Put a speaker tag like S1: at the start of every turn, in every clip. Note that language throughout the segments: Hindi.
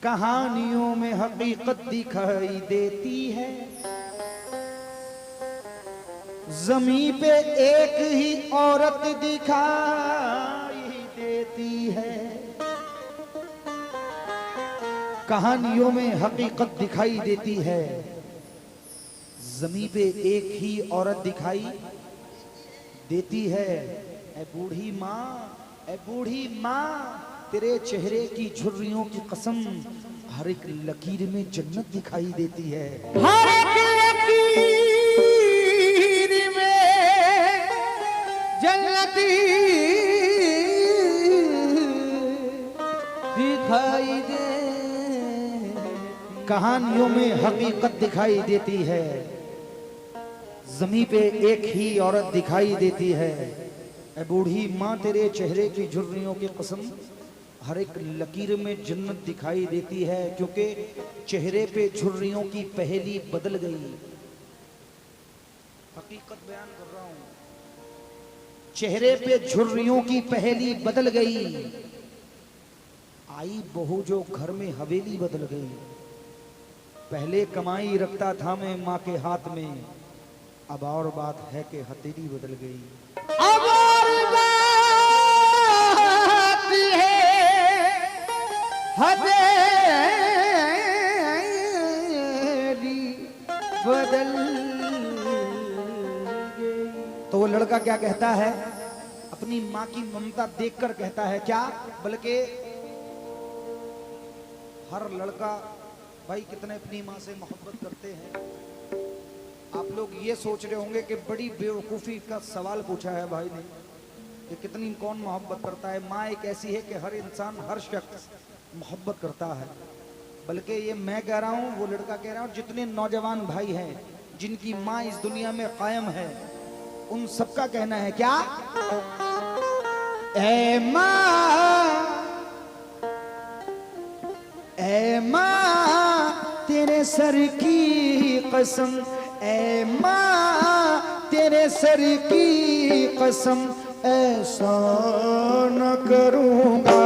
S1: कहानियों में हकीकत दिखाई देती है। ज़मीं पे एक ही औरत दिखाई देती है। कहानियों में हकीकत दिखाई देती है। ज़मीं पे एक ही औरत दिखाई देती है। ऐ बूढ़ी माँ, ऐ बूढ़ी माँ, तेरे चेहरे की झुर्रियों की कसम, हर एक लकीर में जन्नत दिखाई देती है।
S2: हर एक लकीर में जन्नत दिखाई दे।
S1: कहानियों में हकीकत दिखाई देती है। ज़मीं पे एक ही औरत दिखाई देती है। ऐ बूढ़ी माँ, तेरे चेहरे की झुर्रियों की कसम, हर एक लकीर में जन्नत दिखाई देती है। क्योंकि चेहरे पे झुर्रियों की पहेली बदल गई। हकीकत बयान कर रहा हूं। चेहरे पे झुर्रियों की पहेली बदल गई। आई बहू जो घर में हवेली बदल गई। पहले कमाई रखता था मैं माँ के हाथ में, अब और बात है कि हथेली बदल गई।
S2: अब और बात है हथेली बदल गई।
S1: तो वो लड़का क्या कहता है? अपनी माँ की ममता देखकर कहता है क्या, बल्कि हर लड़का भाई कितने अपनी माँ से मोहब्बत करते हैं। आप लोग ये सोच रहे होंगे कि बड़ी बेवकूफ़ी का सवाल पूछा है भाई ने कि कितनी कौन मोहब्बत करता है। माँ एक ऐसी है कि हर इंसान, हर शख्स मोहब्बत करता है। बल्कि ये मैं कह रहा हूँ, वो लड़का कह रहा हूँ, जितने नौजवान भाई हैं जिनकी माँ इस दुनिया में कायम है, उन सबका कहना है क्या, ऐ माँ तेरे सर की कसम, ऐ माँ तेरे सर की कसम, ऐसा न करूँगा।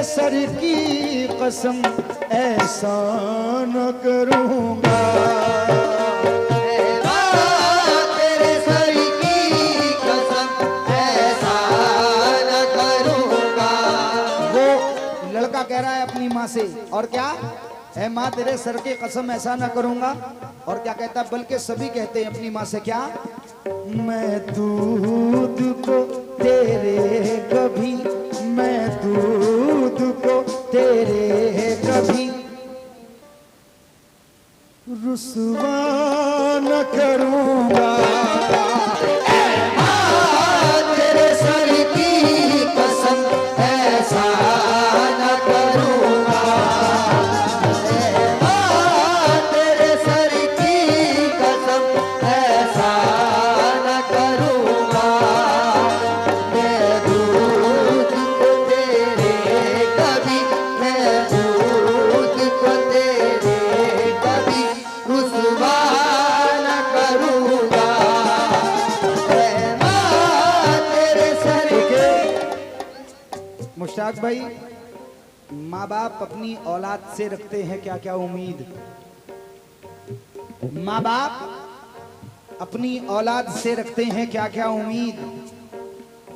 S1: सर की कसम ऐसा न करूँगा।
S2: तेरे सर की कसम ऐसा न करूँगा।
S1: वो लड़का कह रहा है अपनी माँ से, और क्या, ऐ माँ तेरे सर की कसम ऐसा न करूँगा। और क्या कहता है, बल्कि सभी कहते हैं अपनी माँ से क्या, मैं दूध को तेरे कभी, मैं दूध को तेरे कभी रुसवा न करूँगा।
S2: तेरे सर की कसम ऐसा न करूँगा। तेरे सर की कसम ऐसा न करूँगा। मैं दूध को तेरे कभी, मैं दूध को तेरे कभी रुसवा न करूँगा।
S1: मुश्ताक भाई, माँ बाप अपनी औलाद से रखते हैं क्या क्या उम्मीद। माँ बाप अपनी औलाद से रखते हैं क्या क्या उम्मीद।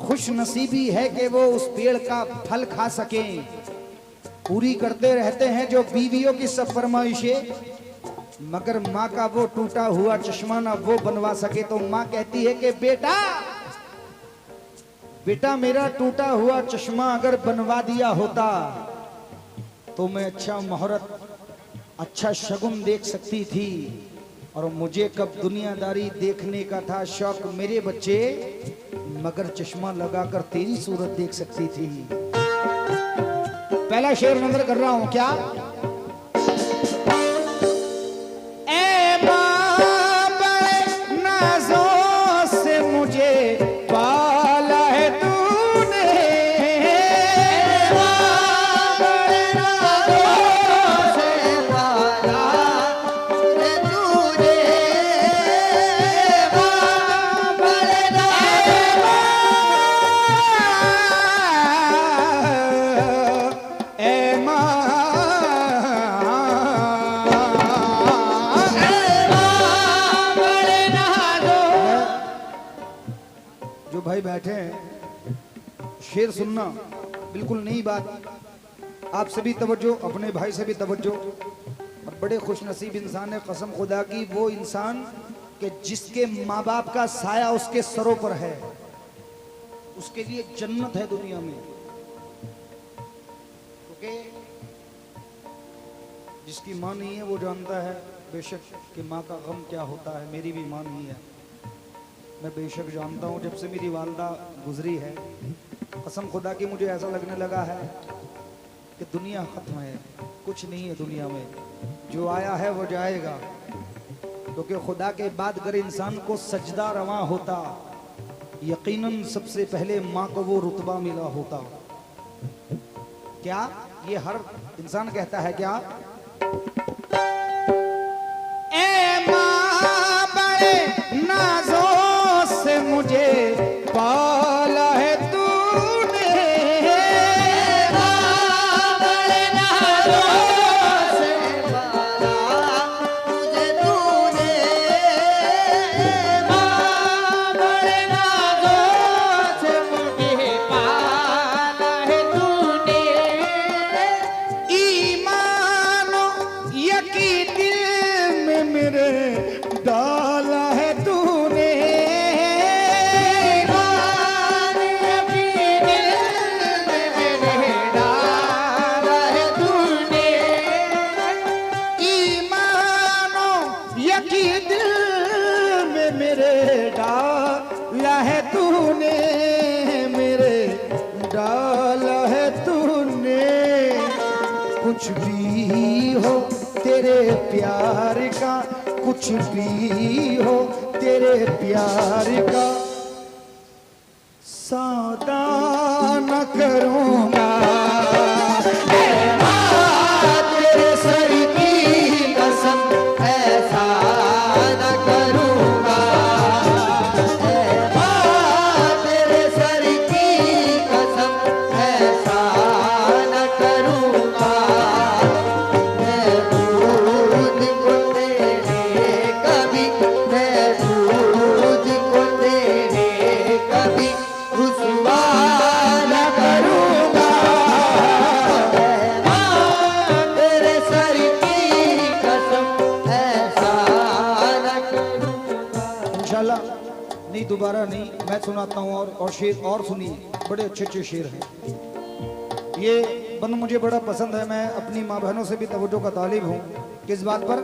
S1: खुश नसीबी है कि वो उस पेड़ का फल खा सकें। पूरी करते रहते हैं जो बीवियों की सब फरमाइशें, मगर माँ का वो टूटा हुआ चश्मा ना वो बनवा सके। तो माँ कहती है कि बेटा, बेटा मेरा टूटा हुआ चश्मा अगर बनवा दिया होता तो मैं अच्छा मुहूर्त, अच्छा शगुन देख सकती थी। और मुझे कब दुनियादारी देखने का था शौक मेरे बच्चे, मगर चश्मा लगाकर तेरी सूरत देख सकती थी। पहला शेर नजर कर रहा हूं क्या? ए मां बड़े नाज़ों से मुझे पाला है तूने,
S2: मां बड़े नाज़ों से पाला है तूने, मां बड़े नाज़ों
S1: ए मां,
S2: बड़े नाज़ों।
S1: जो भाई बैठे हैं, शेर सुनना बिल्कुल नई बात। आप सभी तवज्जो, अपने भाई से भी तवज्जो। और बड़े खुश नसीब इंसान है, कसम खुदा की, वो इंसान कि जिसके माँ बाप का साया उसके सरों पर है, उसके लिए जन्नत है दुनिया में। क्योंकि जिसकी माँ नहीं है वो जानता है बेशक कि माँ का गम क्या होता है। मेरी भी माँ नहीं है, मैं बेशक जानता हूँ। जब से मेरी वालदा गुजरी है, कसम खुदा की मुझे ऐसा लगने लगा है कि दुनिया खत्म है, कुछ नहीं है दुनिया में। जो आया है वो जाएगा। क्योंकि खुदा के बाद अगर इंसान को सजदा रवा होता, यकीनन सबसे पहले माँ को वो रुतबा मिला होता। क्या ये हर इंसान कहता है क्या? ए माँ बड़े नाज़ों से मुझे पाला है तूने,
S2: मां बड़े नाज़ों से पाला मुझे तूने, मां बड़े नाज़ों से मुझे पाला है तूने,
S1: ईमानो यकीन दिल में मेरे डाला है तूने,
S2: ईमान यकीन दिल में मेरे डाला है तूने,
S1: ईमानो यकीन दिल में मेरे डाला है तूने, मेरे डाला है तूने। कुछ भी हो तेरे प्यार का, कुछ भी हो तेरे प्यार का, सौदा न करूंगा।
S2: तेरे सर की कसम ऐसा न करूंगा, तेरे सर की कसम ऐसा न करूंगा, मैं दूध को तेरे कभी, मैं दूध को तेरे कभी रुसवा न करूंगा, तेरे सर की कसम ऐसा न करूंगा।
S1: इंशाल्लाह नहीं, दोबारा नहीं, मैं सुनाता हूँ। और शेर और सुनिए, बड़े अच्छे अच्छे शेर हैं। ये बंद मुझे बड़ा पसंद है। मैं अपनी माँ बहनों से भी तवज्जो का तालिब हूँ। किस बात पर?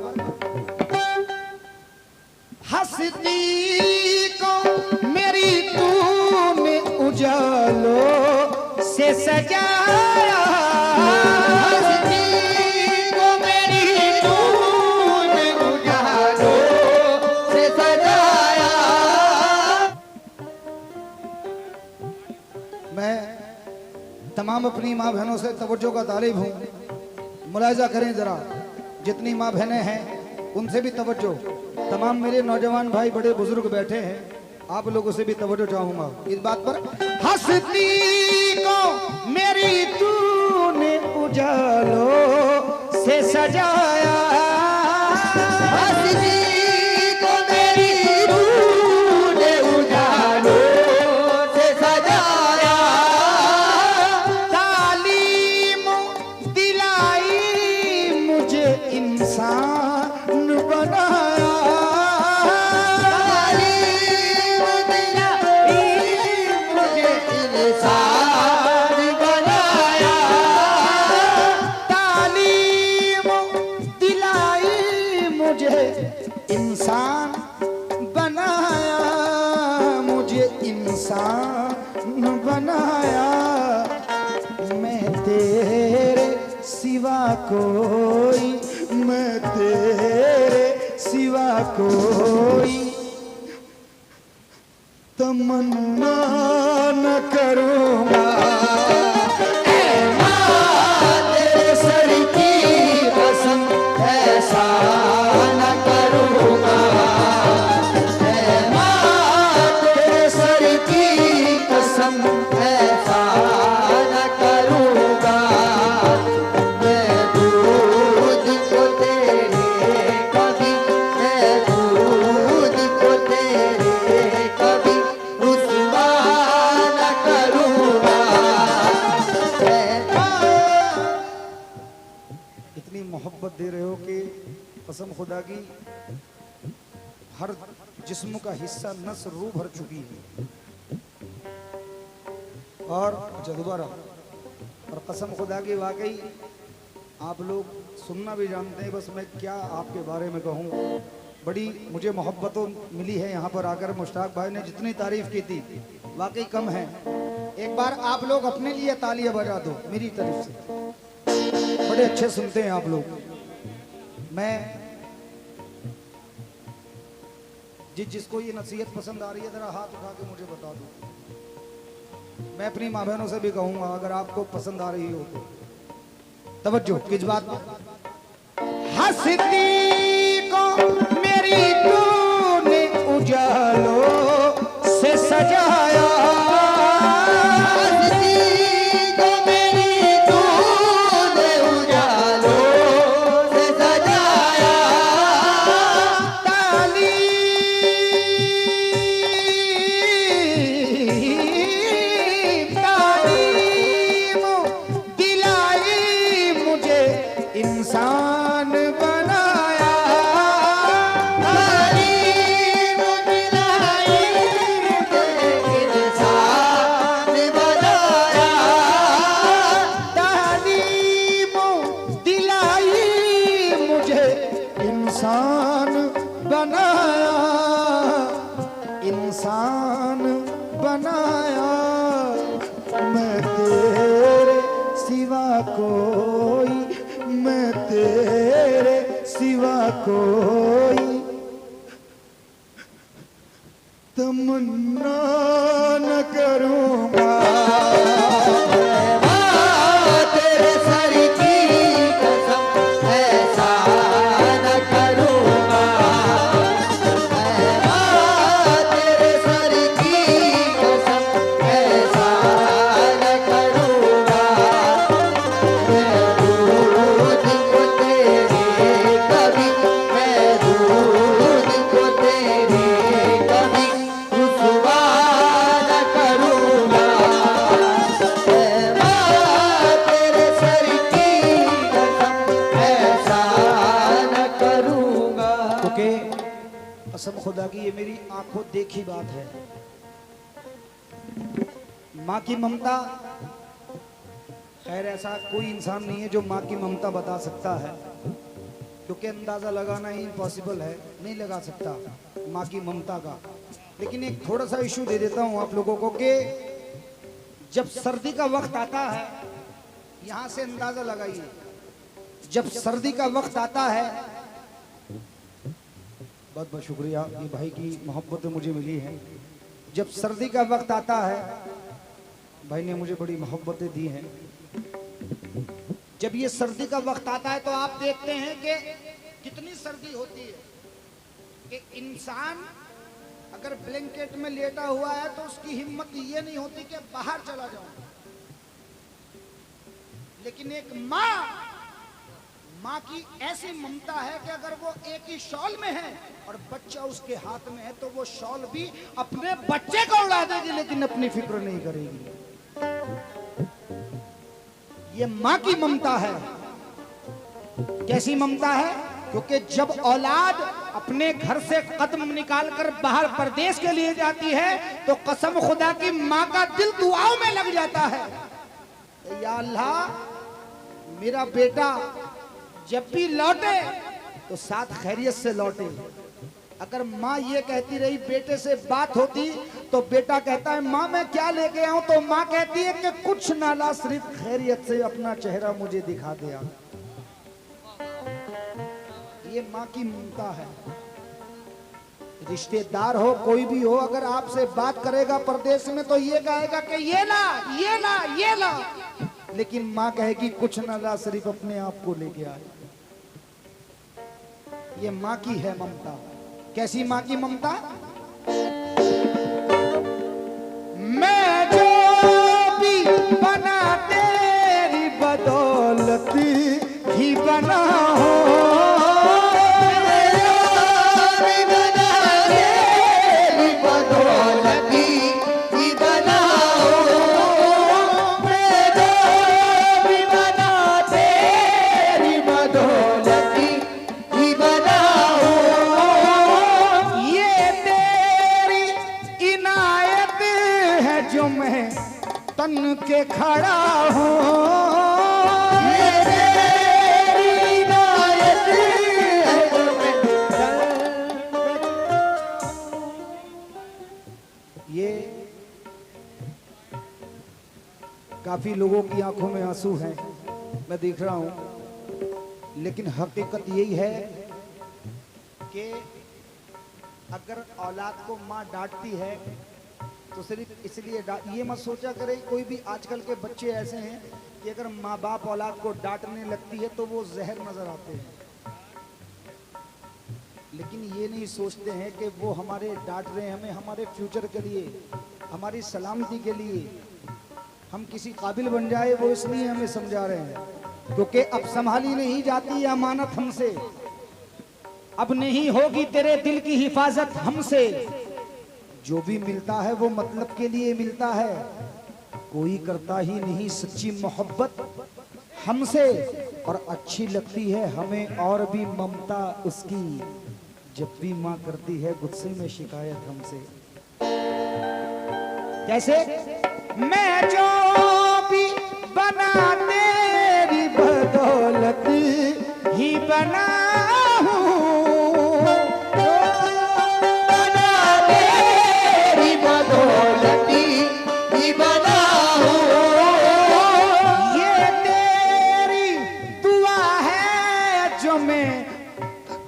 S1: हस्ती को मेरी तूने उजालों से सजाया,
S2: हस्ती को मेरी तूने उजालों से सजाया,
S1: मैं तमाम अपनी माँ बहनों से तवज्जो का तालिब हूँ। मुलाहिजा करें जरा, जितनी माँ बहनें हैं उनसे भी तवज्जो। तमाम मेरे नौजवान भाई बड़े बुजुर्ग बैठे हैं, आप लोगों से भी तवज्जो चाहूंगा इस बात पर। हस्ती को मेरी तूने उजालों से सजाया,
S2: हस्ती को मेरी तूने उजालों से सजाया,
S1: तालीम दिलाई मुझे इंसान बनाया,
S2: तालीम दिलाई मुझे इंसान बनाया,
S1: तालीम दिलाई मुझे इंसान बनाया, मुझे इंसान बनाया। मैं तेरे सिवा कोई, मैं तेरे सिवा कोई तमन्ना न करूँगा।
S2: तेरे सर की कसम ऐसा न करूँगा। तेरे सर की कसम ऐसा न करूँगा। मैं दूध को तेरे कभी, मैं दूध को तेरे कभी रुसवा न करूँगा।
S1: इतनी मोहब्बत दे रहे हो कि कसम खुदा की हर जिस्म का हिस्सा नस रूह भर चुकी है। और अच्छा दोबारा, और कसम खुदा की वाकई आप लोग सुनना भी जानते हैं, बस मैं क्या आपके बारे में कहूँ। बड़ी मुझे मोहब्बतों मिली है यहाँ पर आकर। मुश्ताक भाई ने जितनी तारीफ की थी वाकई कम है। एक बार आप लोग अपने लिए तालियां बजा दो मेरी तरफ से। बड़े अच्छे सुनते हैं आप लोग। मैं जिसको ये नसीहत पसंद आ रही है जरा हाथ उठा के मुझे बता दो। मैं अपनी माँ बहनों से भी कहूंगा अगर आपको पसंद आ रही हो तो तवज्जो किस बात पर। हंसती को मेरी तूने उजालों से सजाया, इंसान बनाया।
S2: तारीफ दिलाई इंसान बनाया।
S1: तालीम दिलाई मुझे इंसान बनाया, इंसान बनाया। मैं तेरे सिवा कोई, मैं तेरे सिवा कोई तमन्ना न करूँगा।
S2: तेरे सर की कसम ऐसा न करूँगा। तेरे सर की कसम ऐसा न करूँगा। मैं दूध को तेरे कभी, मैं दूध को तेरे कभी रुसवा न करूँगा। तेरे सर की कसम ऐसा न करूँगा।
S1: क्योंकि कसम खुदा की ये मेरी आंखों देखी बात है। माँ की ममता, खैर ऐसा कोई इंसान नहीं है जो माँ की ममता बता सकता है, क्योंकि अंदाजा लगाना ही इम्पॉसिबल है, नहीं लगा सकता माँ की ममता का। लेकिन एक थोड़ा सा इशू दे देता हूँ आप लोगों को कि जब सर्दी का वक्त आता है, यहाँ से अंदाजा लगाइए, जब सर्दी का वक्त आता है, बहुत बहुत शुक्रिया ये भाई की मोहब्बत मुझे मिली है। जब सर्दी का वक्त आता है, भाई ने मुझे बड़ी मोहब्बतें दी हैं। जब ये सर्दी का वक्त आता है तो आप देखते हैं कि कितनी सर्दी होती है कि इंसान अगर ब्लैंकेट में लेटा हुआ है तो उसकी हिम्मत ये नहीं होती कि बाहर चला जाऊं। लेकिन एक माँ की ऐसी ममता है कि अगर वो एक ही शॉल में है और बच्चा उसके हाथ में है तो वो शॉल भी अपने बच्चे को उड़ा देगी, लेकिन अपनी फिक्र नहीं करेगी। ये माँ की ममता है। कैसी ममता है? क्योंकि जब औलाद अपने घर से कदम निकालकर बाहर परदेश के लिए जाती है तो कसम खुदा की माँ का दिल दुआओं में लग जाता है। या अल्लाह, मेरा बेटा जब भी लौटे तो साथ खैरियत से लौटे, अगर माँ ये कहती रही बेटे से बात होती तो बेटा कहता है माँ मैं क्या लेके आऊं, तो माँ कहती है कि कुछ ना ला, सिर्फ खैरियत से अपना चेहरा मुझे दिखा दे। ये माँ की ममता है। रिश्तेदार हो कोई भी हो, अगर आपसे बात करेगा परदेश में तो ये कहेगा कि ये ला ये ला ये ला, लेकिन माँ कहेगी कुछ ना ला, सिर्फ अपने आप को लेके आए। ये माँ की है ममता। कैसी माँ की ममता? मैं जो भी बना तेरी बदौलत ही बना हूं, तन के खड़ा हूँ। ये काफी लोगों की आंखों में आंसू हैं, मैं देख रहा हूं, लेकिन हकीकत यही है कि अगर औलाद को माँ डांटती है तो सिर्फ इसलिए ये मत सोचा करे, कोई भी आजकल के बच्चे ऐसे हैं कि अगर माँ बाप औलाद को डांटने लगती है तो वो जहर नजर आते हैं, लेकिन ये नहीं सोचते हैं कि वो हमारे डांट रहे हैं हमें हमारे फ्यूचर के लिए, हमारी सलामती के लिए, हम किसी काबिल बन जाए वो इसलिए हमें समझा रहे हैं, क्योंकि अब संभाली नहीं जाती अमानत हमसे, अब नहीं होगी तेरे दिल की हिफाजत हमसे। जो भी मिलता है वो मतलब के लिए मिलता है, कोई करता ही नहीं सच्ची मोहब्बत हमसे, और अच्छी लगती है हमें और भी ममता उसकी, जब भी माँ करती है गुस्से में शिकायत हमसे। कैसे? मैं जो भी बना तेरी बदौलत ही बना हूँ,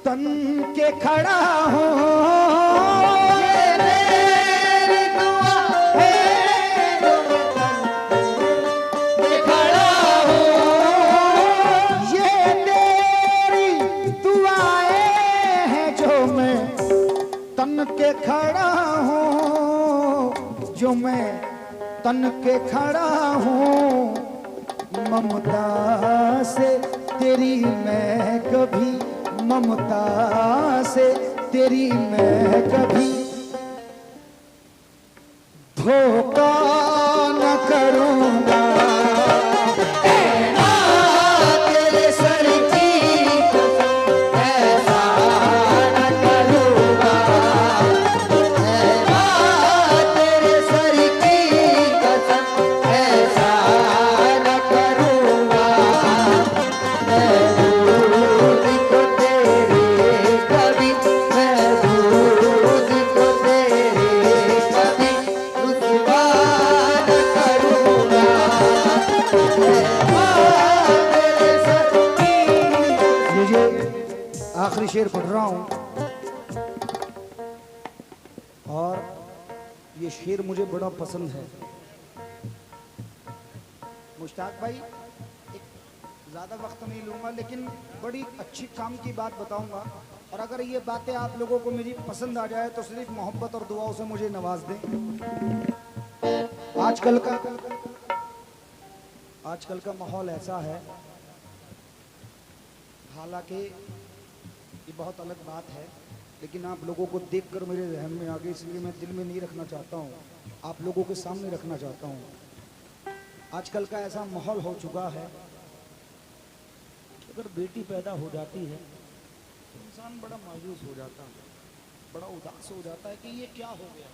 S1: तन के खड़ा हूँ। तेरी दुआ है जो मैं खड़ा हूँ, ये तेरी दुआएं हैं जो मैं तन के खड़ा हूँ, जो मैं तन के खड़ा हूँ। ममता से तेरी मैं कभी, ममता से तेरी मैं कभी धोखा न करूंगा। तेरे सर की कसम ऐसा न करूंगा, तेरे सर की कसम ऐसा न करूंगा। आखिरी शेर पढ़ रहा हूं, और ये शेर मुझे बड़ा पसंद है। मुश्ताक भाई, एक ज्यादा वक्त नहीं लूंगा, लेकिन बड़ी अच्छी काम की बात बताऊंगा, और अगर ये बातें आप लोगों को मेरी पसंद आ जाए तो सिर्फ मोहब्बत और दुआओं से मुझे नवाज दें। आजकल का माहौल ऐसा है, हालांकि ये बहुत अलग बात है, लेकिन आप लोगों को देखकर मेरे जहन में आ गई, इसलिए मैं दिल में नहीं रखना चाहता हूँ, आप लोगों के सामने रखना चाहता हूँ। आजकल का ऐसा माहौल हो चुका है कि अगर बेटी पैदा हो जाती है तो इंसान बड़ा मायूस हो जाता है, बड़ा उदास हो जाता है कि ये क्या हो गया।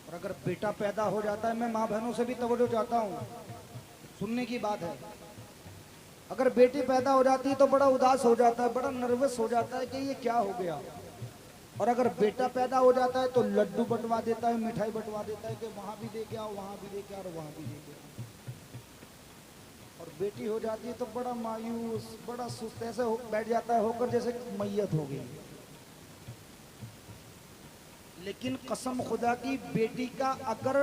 S1: और अगर बेटा पैदा हो जाता है, मैं माँ बहनों से भी तवज्जो चाहता हूँ, सुनने की बात है, अगर बेटी पैदा हो जाती है तो बड़ा उदास हो जाता है, बड़ा नर्वस हो जाता है कि ये क्या हो गया। और अगर बेटा पैदा हो जाता है तो लड्डू बंटवा देता है, मिठाई बंटवा देता है कि वहां भी दे के आओ, वहां भी दे के आओ, वहां भी दे के आओ। और बेटी हो जाती है तो बड़ा मायूस, बड़ा सुस्त ऐसे बैठ जाता है होकर जैसे मैयत हो गई। लेकिन कसम खुदा की, बेटी का अगर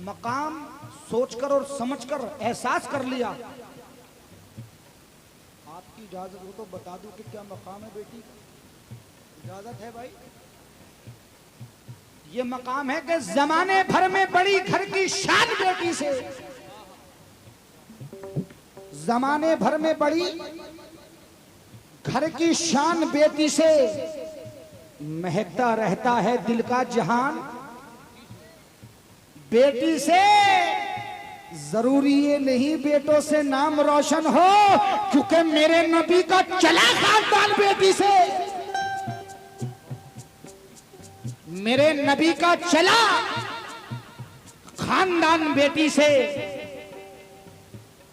S1: मकाम सोचकर और समझकर एहसास कर लिया, आपकी इजाजत हो तो बता दूं कि क्या मकाम है बेटी का? इजाजत है भाई? ये मकाम है कि जमाने भर में बड़ी घर की शान बेटी से, जमाने भर में बड़ी घर की शान बेटी से महकता रहता है दिल का जहान। बेटी से जरूरी ये नहीं बेटों से नाम रोशन हो, क्योंकि मेरे नबी का चला खानदान बेटी से, मेरे नबी का चला खानदान बेटी से।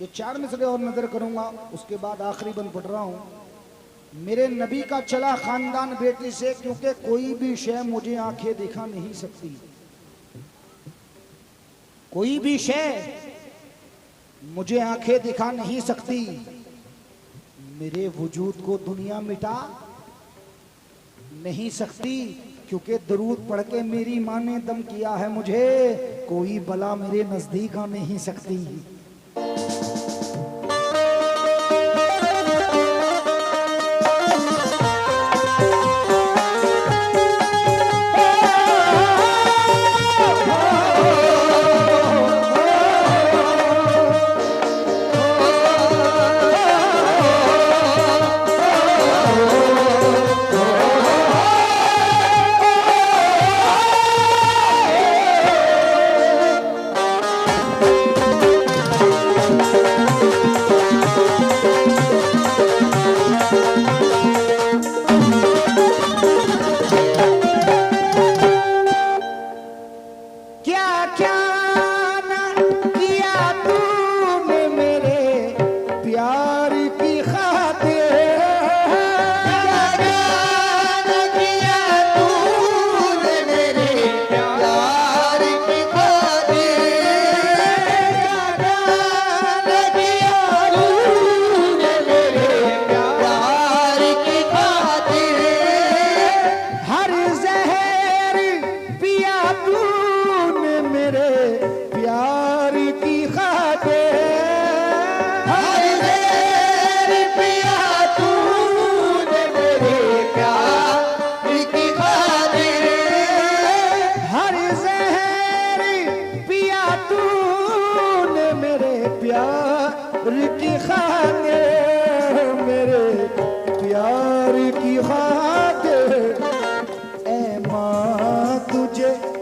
S1: ये 4 मिसरे और नजर करूंगा, उसके बाद आखिरी बंद पढ़ रहा हूं। मेरे नबी का चला खानदान बेटी से, क्योंकि कोई भी शय मुझे आंखें दिखा नहीं सकती, कोई भी शय मुझे आंखें दिखा नहीं सकती। मेरे वजूद को दुनिया मिटा नहीं सकती, क्योंकि दरूद पढ़ के मेरी माँ ने दम किया है मुझे, कोई बला मेरे नजदीक आ नहीं सकती।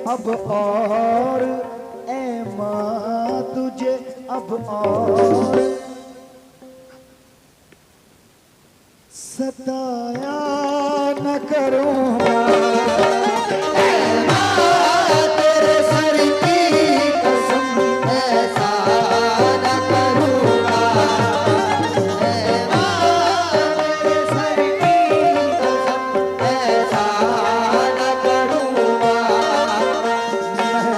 S1: अब और ऐ माँ तुझे अब और सताया न करूँगा, तेरे सर की कसम ऐसा न करूँगा, तेरे सर की कसम ऐसा न करूँगा। मैं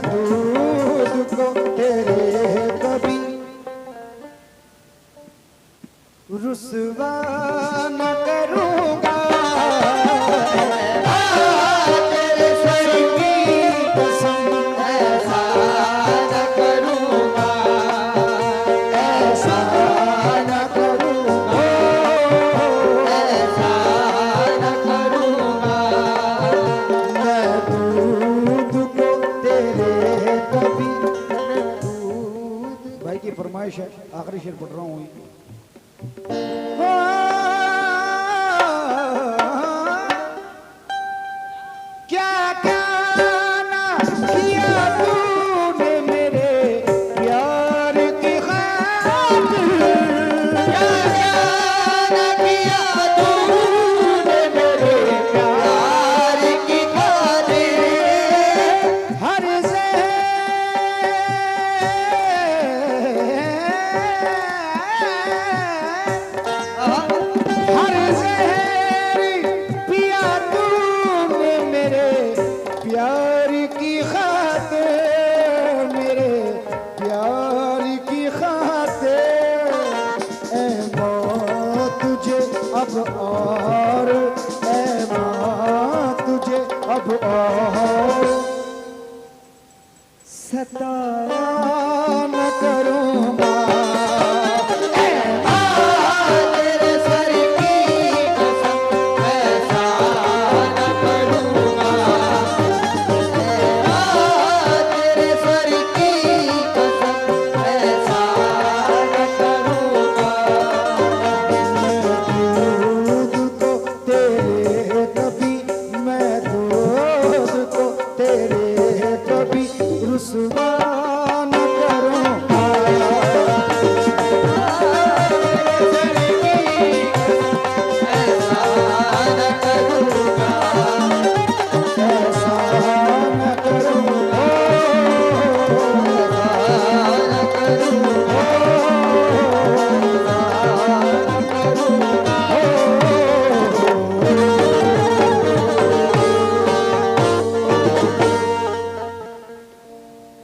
S1: दूध को तेरे कभी रुसवा न करूँगा, तेरे सर की कसम ऐसा न करूँगा, ऐसा न करूँगा, ऐसा न करूँगा। मैं दूध को तेरे कभी दूध। भाई की फरमाइश है, आखिरी शेर पढ़ रहा हूँ।